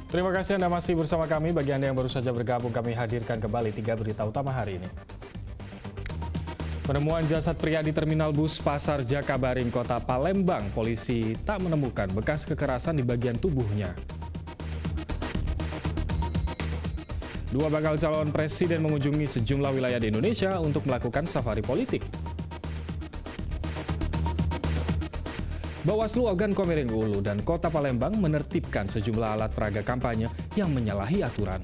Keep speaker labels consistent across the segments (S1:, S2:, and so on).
S1: Terima kasih Anda masih bersama kami. Bagi Anda yang baru saja bergabung, kami hadirkan kembali 3 berita utama hari ini. Penemuan jasad pria di terminal bus Pasar Jakabaring, Kota Palembang. Polisi tak menemukan bekas kekerasan di bagian tubuhnya. Dua bakal calon presiden mengunjungi sejumlah wilayah di Indonesia untuk melakukan safari politik. Bawaslu Ogan Komering Ulu dan Kota Palembang menertibkan sejumlah alat peraga kampanye yang menyalahi aturan.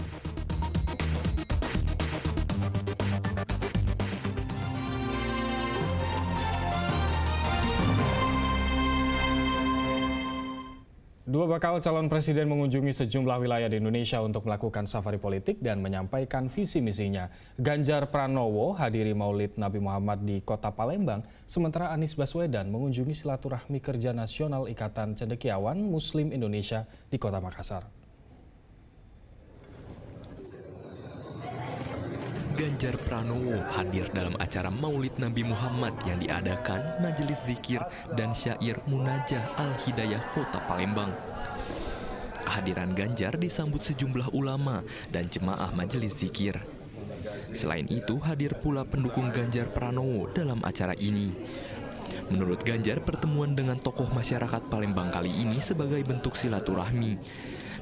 S1: Dua bakal calon presiden mengunjungi sejumlah wilayah di Indonesia untuk melakukan safari politik dan menyampaikan visi misinya. Ganjar Pranowo hadiri Maulid Nabi Muhammad di Kota Palembang, sementara Anies Baswedan mengunjungi silaturahmi kerja nasional Ikatan Cendekiawan Muslim Indonesia di Kota Makassar.
S2: Ganjar Pranowo hadir dalam acara Maulid Nabi Muhammad yang diadakan Majelis Zikir dan Syair Munajah Al-Hidayah Kota Palembang. Kehadiran Ganjar disambut sejumlah ulama dan jemaah Majelis Zikir. Selain itu, hadir pula pendukung Ganjar Pranowo dalam acara ini. Menurut Ganjar, pertemuan dengan tokoh masyarakat Palembang kali ini sebagai bentuk silaturahmi.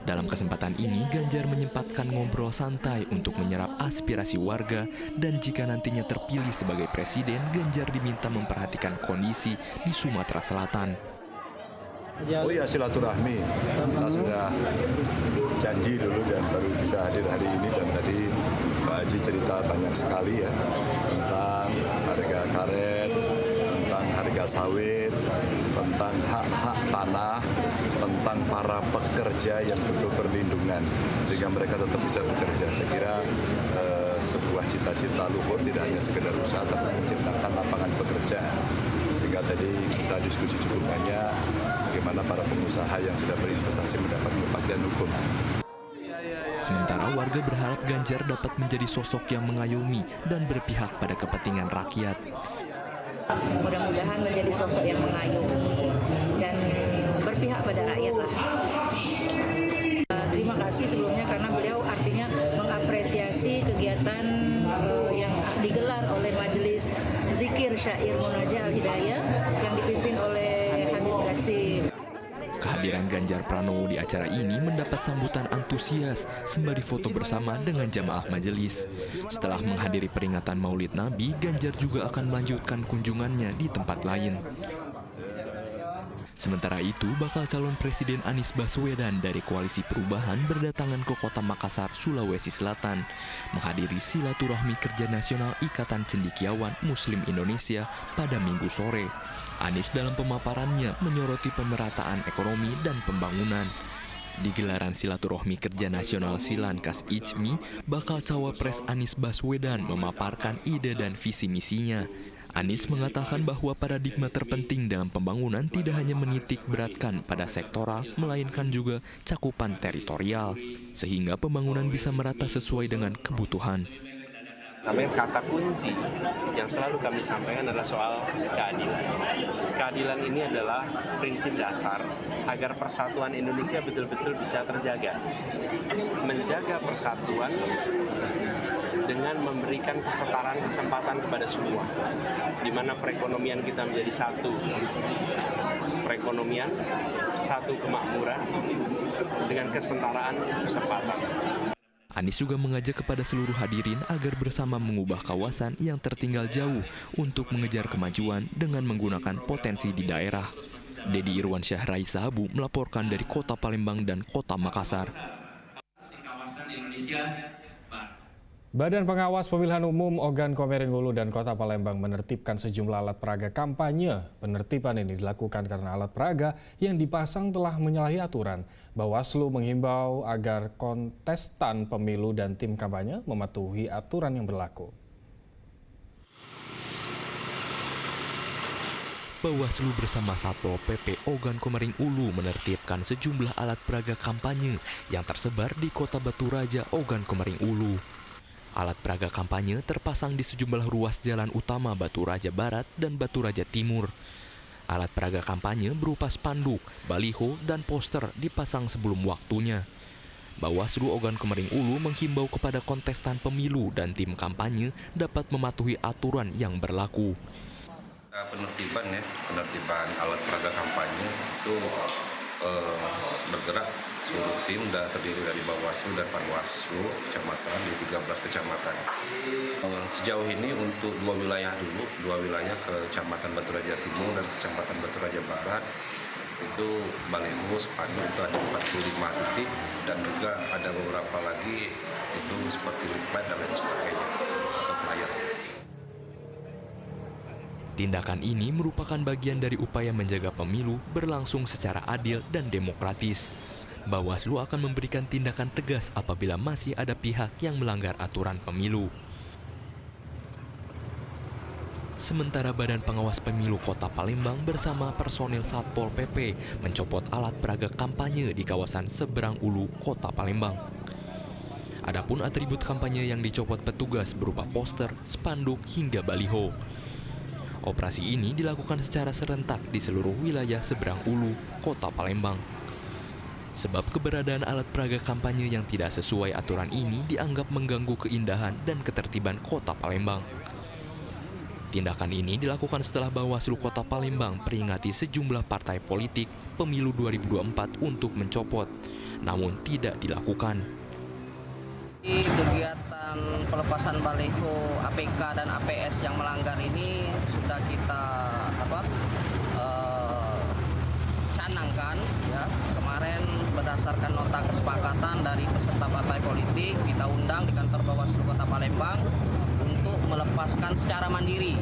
S2: Dalam kesempatan ini, Ganjar menyempatkan ngobrol santai untuk menyerap aspirasi warga, dan jika nantinya terpilih sebagai presiden, Ganjar diminta memperhatikan kondisi di Sumatera Selatan.
S3: Oh ya, silaturahmi. Kita sudah janji dulu dan baru bisa hadir hari ini, dan tadi Pak Haji cerita banyak sekali ya tentang harga karet, tentang harga sawit, tentang hak-hak tanah, tentang para pekerja yang butuh perlindungan sehingga mereka tetap bisa bekerja. Saya kira sebuah cita-cita luhur tidak hanya sekedar usaha tapi menciptakan lapangan pekerjaan. Sehingga tadi kita diskusi cukup banyak bagaimana para pengusaha yang sudah berinvestasi mendapat kepastian hukum.
S2: Sementara warga berharap Ganjar dapat menjadi sosok yang mengayomi dan berpihak pada kepentingan rakyat.
S4: Mudah-mudahan menjadi sosok yang mengayomi dan berpihak pada rakyat lah. Terima kasih sebelumnya karena beliau artinya mengapresiasi kegiatan yang digelar oleh Majelis Zikir Syair Munajah Al-Hidayah yang dipimpin oleh Habib Qasim.
S2: Kehadiran Ganjar Pranowo di acara ini mendapat sambutan antusias sembari foto bersama dengan jamaah majelis. Setelah menghadiri peringatan Maulid Nabi, Ganjar juga akan melanjutkan kunjungannya di tempat lain. Sementara itu, bakal calon presiden Anies Baswedan dari Koalisi Perubahan berdatangan ke Kota Makassar, Sulawesi Selatan, menghadiri silaturahmi kerja nasional Ikatan Cendekiawan Muslim Indonesia pada Minggu sore. Anies dalam pemaparannya menyoroti pemerataan ekonomi dan pembangunan. Di gelaran silaturahmi kerja nasional Silankas ICMI, bakal cawapres Anies Baswedan memaparkan ide dan visi misinya. Anies mengatakan bahwa paradigma terpenting dalam pembangunan tidak hanya menitik beratkan pada sektoral, melainkan juga cakupan teritorial, sehingga pembangunan bisa merata sesuai dengan kebutuhan.
S5: Kata kunci yang selalu kami sampaikan adalah soal keadilan. Keadilan ini adalah prinsip dasar agar persatuan Indonesia betul-betul bisa terjaga. Menjaga persatuan dengan memberikan kesetaraan kesempatan kepada semua, di mana perekonomian kita menjadi satu perekonomian, satu kemakmuran dengan kesetaraan kesempatan.
S2: Anies juga mengajak kepada seluruh hadirin agar bersama mengubah kawasan yang tertinggal jauh untuk mengejar kemajuan dengan menggunakan potensi di daerah. Dedi Irwansyah Raisa Habu melaporkan dari Kota Palembang dan Kota Makassar.
S1: Badan Pengawas Pemilihan Umum Ogan Komering Ulu dan Kota Palembang menertibkan sejumlah alat peraga kampanye. Penertiban ini dilakukan karena alat peraga yang dipasang telah menyalahi aturan. Bawaslu menghimbau agar kontestan pemilu dan tim kampanye mematuhi aturan yang berlaku.
S2: Bawaslu bersama Satpol PP Ogan Komering Ulu menertibkan sejumlah alat peraga kampanye yang tersebar di Kota Batu Raja, Ogan Komering Ulu. Alat peraga kampanye terpasang di sejumlah ruas jalan utama Batu Raja Barat dan Batu Raja Timur. Alat peraga kampanye berupa spanduk, baliho, dan poster dipasang sebelum waktunya. Bawaslu Ogan Komering Ulu menghimbau kepada kontestan pemilu dan tim kampanye dapat mematuhi aturan yang berlaku.
S6: Penertiban alat peraga kampanye itu bergerak seluruh tim dan terdiri dari Bawaslu dan Panwaslu kecamatan di 13 kecamatan. Sejauh ini untuk dua wilayah Kecamatan Batu Raja Timur dan Kecamatan Batu Raja Barat itu baliho spanduk itu ada 45 titik dan juga ada beberapa lagi itu seperti leaflet dan lain sebagainya atau flyer.
S2: Tindakan ini merupakan bagian dari upaya menjaga pemilu berlangsung secara adil dan demokratis. Bawaslu akan memberikan tindakan tegas apabila masih ada pihak yang melanggar aturan pemilu. Sementara Badan Pengawas Pemilu Kota Palembang bersama personil Satpol PP mencopot alat peraga kampanye di kawasan Seberang Ulu, Kota Palembang. Adapun atribut kampanye yang dicopot petugas berupa poster, spanduk, hingga baliho. Operasi ini dilakukan secara serentak di seluruh wilayah Seberang Ulu, Kota Palembang. Sebab keberadaan alat peraga kampanye yang tidak sesuai aturan ini dianggap mengganggu keindahan dan ketertiban Kota Palembang. Tindakan ini dilakukan setelah Bawaslu Kota Palembang peringati sejumlah partai politik pemilu 2024 untuk mencopot, namun tidak dilakukan.
S7: Kegiatan pelepasan baliho APK dan APS yang melanggar ini sudah kita canangkan ya. Kemarin berdasarkan nota kesepakatan dari peserta partai politik kita undang di kantor Bawaslu Kota Palembang untuk melepaskan secara mandiri.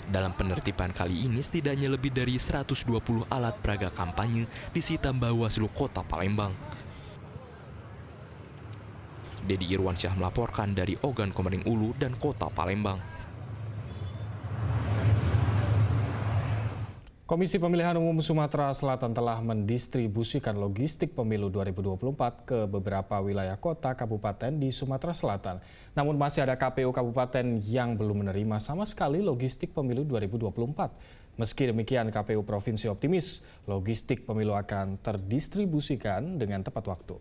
S2: Dalam penertiban kali ini setidaknya lebih dari 120 alat peraga kampanye disita Bawaslu Kota Palembang. Dedi Irwansyah melaporkan dari Ogan Komering Ulu dan Kota Palembang.
S1: Komisi Pemilihan Umum Sumatera Selatan telah mendistribusikan logistik pemilu 2024 ke beberapa wilayah kota kabupaten di Sumatera Selatan. Namun masih ada KPU kabupaten yang belum menerima sama sekali logistik pemilu 2024. Meski demikian, KPU Provinsi optimis logistik pemilu akan terdistribusikan dengan tepat waktu.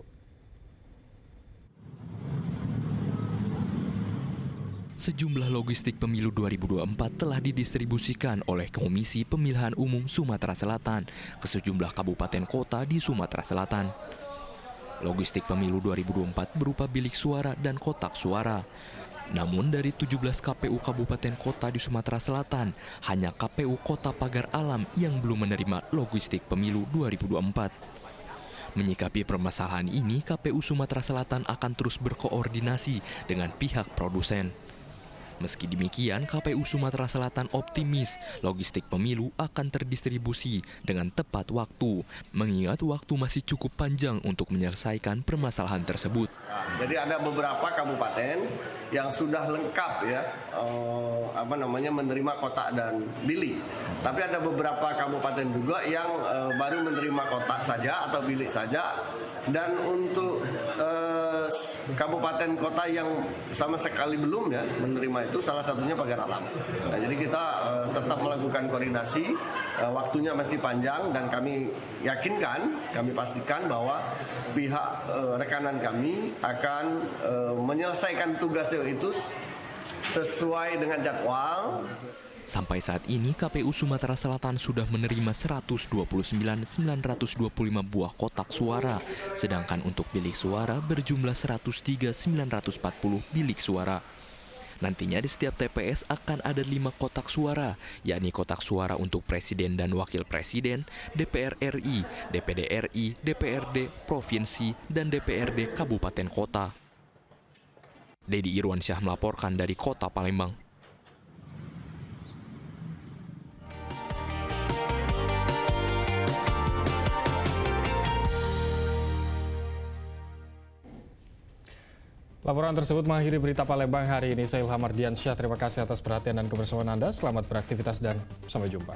S2: Sejumlah logistik pemilu 2024 telah didistribusikan oleh Komisi Pemilihan Umum Sumatera Selatan ke sejumlah kabupaten kota di Sumatera Selatan. Logistik pemilu 2024 berupa bilik suara dan kotak suara. Namun dari 17 KPU kabupaten kota di Sumatera Selatan, hanya KPU Kota Pagar Alam yang belum menerima logistik pemilu 2024. Menyikapi permasalahan ini, KPU Sumatera Selatan akan terus berkoordinasi dengan pihak produsen. Meski demikian, KPU Sumatera Selatan optimis logistik pemilu akan terdistribusi dengan tepat waktu, mengingat waktu masih cukup panjang untuk menyelesaikan permasalahan tersebut.
S8: Jadi ada beberapa kabupaten yang sudah lengkap ya, menerima kotak dan bilik. Tapi ada beberapa kabupaten juga yang baru menerima kotak saja atau bilik saja. Dan untuk kabupaten kota yang sama sekali belum ya menerima itu salah satunya Pagar Alam. Nah, jadi kita tetap melakukan koordinasi, waktunya masih panjang dan kami yakinkan, kami pastikan bahwa pihak rekanan kami akan menyelesaikan tugasnya itu sesuai dengan jadwal.
S2: Sampai saat ini, KPU Sumatera Selatan sudah menerima 129.925 buah kotak suara, sedangkan untuk bilik suara berjumlah 103.940 bilik suara. Nantinya di setiap TPS akan ada 5 kotak suara, yakni kotak suara untuk Presiden dan Wakil Presiden, DPR RI, DPD RI, DPRD Provinsi, dan DPRD Kabupaten Kota. Dedi Irwansyah melaporkan dari Kota Palembang.
S1: Laporan tersebut mengakhiri berita Palembang hari ini. Saya Ilham Ardiansyah. Terima kasih atas perhatian dan kebersamaan Anda. Selamat beraktivitas dan sampai jumpa.